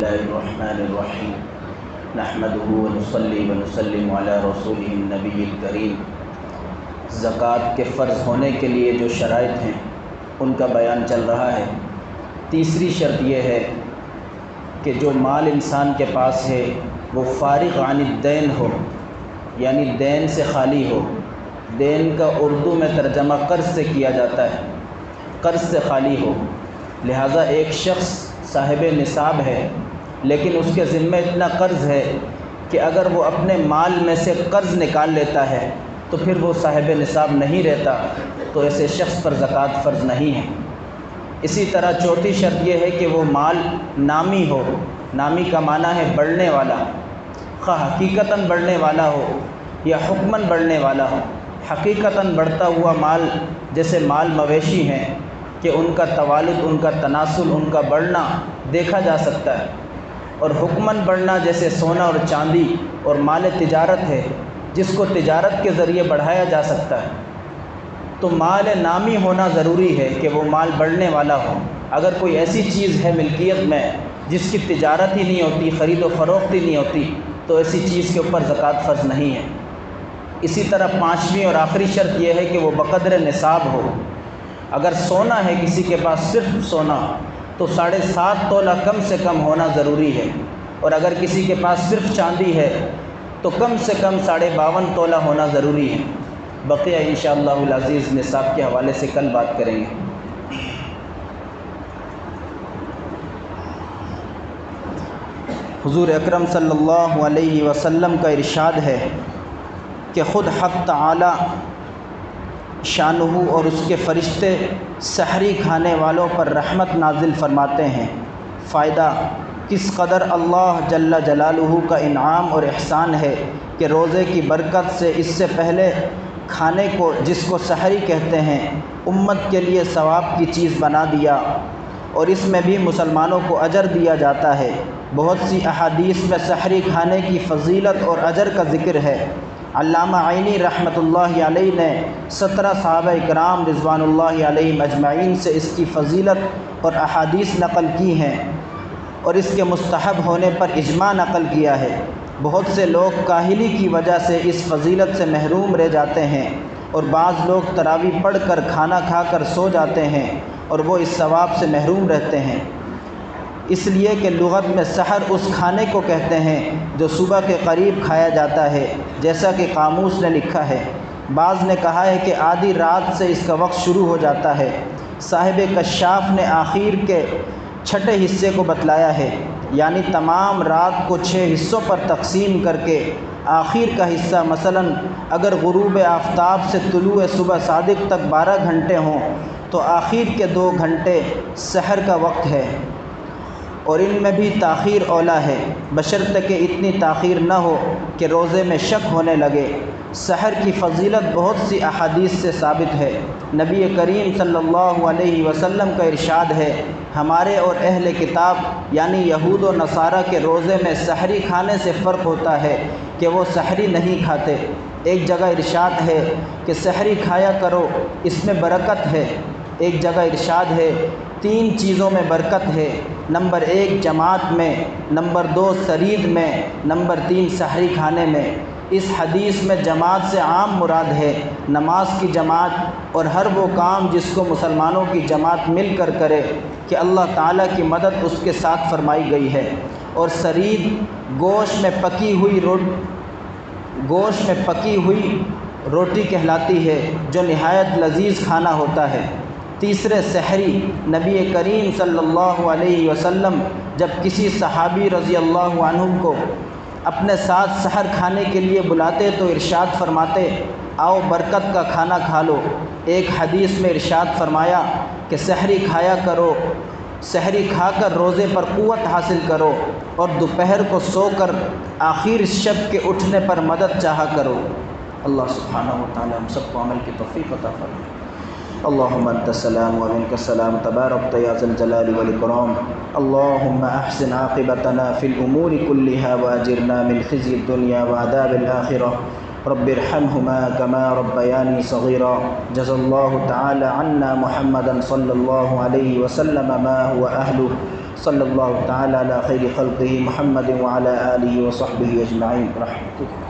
اللہ الرحمن الرحیم نحمده ونصلی ونسلم علی رسولہ النبی الکریم۔ زکوٰۃ کے فرض ہونے کے لیے جو شرائط ہیں ان کا بیان چل رہا ہے۔ تیسری شرط یہ ہے کہ جو مال انسان کے پاس ہے وہ فارغ عن الدین ہو، یعنی دین سے خالی ہو۔ دین کا اردو میں ترجمہ قرض سے کیا جاتا ہے، قرض سے خالی ہو۔ لہٰذا ایک شخص صاحب نصاب ہے لیکن اس کے ذمہ اتنا قرض ہے کہ اگر وہ اپنے مال میں سے قرض نکال لیتا ہے تو پھر وہ صاحب نصاب نہیں رہتا، تو ایسے شخص پر زکوٰۃ فرض نہیں ہے۔ اسی طرح چوتھی شرط یہ ہے کہ وہ مال نامی ہو۔ نامی کا معنی ہے بڑھنے والا، خواہ حقیقتاً بڑھنے والا ہو یا حکماً بڑھنے والا ہو۔ حقیقتاً بڑھتا ہوا مال جیسے مال مویشی ہیں کہ ان کا توالد، ان کا تناسل، ان کا بڑھنا دیکھا جا سکتا ہے، اور حکماً بڑھنا جیسے سونا اور چاندی اور مال تجارت ہے جس کو تجارت کے ذریعے بڑھایا جا سکتا ہے۔ تو مال نامی ہونا ضروری ہے کہ وہ مال بڑھنے والا ہو۔ اگر کوئی ایسی چیز ہے ملکیت میں جس کی تجارت ہی نہیں ہوتی، خرید و فروخت ہی نہیں ہوتی، تو ایسی چیز کے اوپر زکوٰۃ فرض نہیں ہے۔ اسی طرح پانچویں اور آخری شرط یہ ہے کہ وہ بقدر نصاب ہو۔ اگر سونا ہے کسی کے پاس، صرف سونا، تو 7.5 تولہ کم سے کم ہونا ضروری ہے، اور اگر کسی کے پاس صرف چاندی ہے تو کم سے کم 52.5 تولہ ہونا ضروری ہے۔ بقیہ انشاءاللہ العزیز نصاب کے حوالے سے کل بات کریں گے۔ حضور اکرم صلی اللہ علیہ وسلم کا ارشاد ہے کہ خود حق تعالی شانہ اور اس کے فرشتے سحری کھانے والوں پر رحمت نازل فرماتے ہیں۔ فائدہ: کس قدر اللہ جل جلالہ کا انعام اور احسان ہے کہ روزے کی برکت سے اس سے پہلے کھانے کو، جس کو سحری کہتے ہیں، امت کے لیے ثواب کی چیز بنا دیا، اور اس میں بھی مسلمانوں کو اجر دیا جاتا ہے۔ بہت سی احادیث میں سحری کھانے کی فضیلت اور اجر کا ذکر ہے۔ علامہ عینی رحمۃ اللہ علیہ نے 17 صحابہ کرام رضوان اللہ علیہم اجمعین سے اس کی فضیلت اور احادیث نقل کی ہیں، اور اس کے مستحب ہونے پر اجماع نقل کیا ہے۔ بہت سے لوگ کاہلی کی وجہ سے اس فضیلت سے محروم رہ جاتے ہیں، اور بعض لوگ تراویح پڑھ کر کھانا کھا کر سو جاتے ہیں اور وہ اس ثواب سے محروم رہتے ہیں، اس لیے کہ لغت میں سحر اس کھانے کو کہتے ہیں جو صبح کے قریب کھایا جاتا ہے، جیسا کہ قاموس نے لکھا ہے۔ بعض نے کہا ہے کہ آدھی رات سے اس کا وقت شروع ہو جاتا ہے۔ صاحب کشاف نے آخر کے 6 حصے کو بتلایا ہے، یعنی تمام رات کو 6 حصوں پر تقسیم کر کے آخر کا حصہ، مثلا اگر غروب آفتاب سے طلوع صبح صادق تک 12 گھنٹے ہوں تو آخر کے 2 گھنٹے سحر کا وقت ہے، اور ان میں بھی تاخیر اولیٰ ہے، بشرطے کہ اتنی تاخیر نہ ہو کہ روزے میں شک ہونے لگے۔ سحر کی فضیلت بہت سی احادیث سے ثابت ہے۔ نبی کریم صلی اللہ علیہ وسلم کا ارشاد ہے، ہمارے اور اہل کتاب یعنی یہود و نصارہ کے روزے میں سحری کھانے سے فرق ہوتا ہے کہ وہ سحری نہیں کھاتے۔ ایک جگہ ارشاد ہے کہ سحری کھایا کرو، اس میں برکت ہے۔ ایک جگہ ارشاد ہے 3 چیزوں میں برکت ہے: نمبر 1 جماعت میں، نمبر 2 سرید میں، نمبر 3 سحری کھانے میں۔ اس حدیث میں جماعت سے عام مراد ہے نماز کی جماعت اور ہر وہ کام جس کو مسلمانوں کی جماعت مل کر کرے کہ اللہ تعالیٰ کی مدد اس کے ساتھ فرمائی گئی ہے۔ اور سرید گوشت میں پکی ہوئی روٹی کہلاتی ہے جو نہایت لذیذ کھانا ہوتا ہے۔ تیسرے سحری: نبی کریم صلی اللہ علیہ وسلم جب کسی صحابی رضی اللہ عنہ کو اپنے ساتھ سحر کھانے کے لیے بلاتے تو ارشاد فرماتے، آؤ برکت کا کھانا کھا لو۔ ایک حدیث میں ارشاد فرمایا کہ سحری کھایا کرو، سحری کھا کر روزے پر قوت حاصل کرو، اور دوپہر کو سو کر آخر شب کے اٹھنے پر مدد چاہا کرو۔ اللہ سبحانہ و تعالی ہم سب کو عمل کی توفیق عطا فرمائے۔ اللهم انت السلام ومنك السلام تباركت يا ذا الجلال والاكرام اللهم احسن عاقبتنا في الامور كلها واجرنا من خزي الدنيا وعذاب الاخره رب ارحمهما كما ربياني صغيرا جزا الله تعالى عنا محمدا صلى الله عليه وسلم ما هو اهله صلی اللہ تعالی علی خیر خلقہ محمد وعلی آلہ وصحبہ اجمعین رحمۃ اللہ۔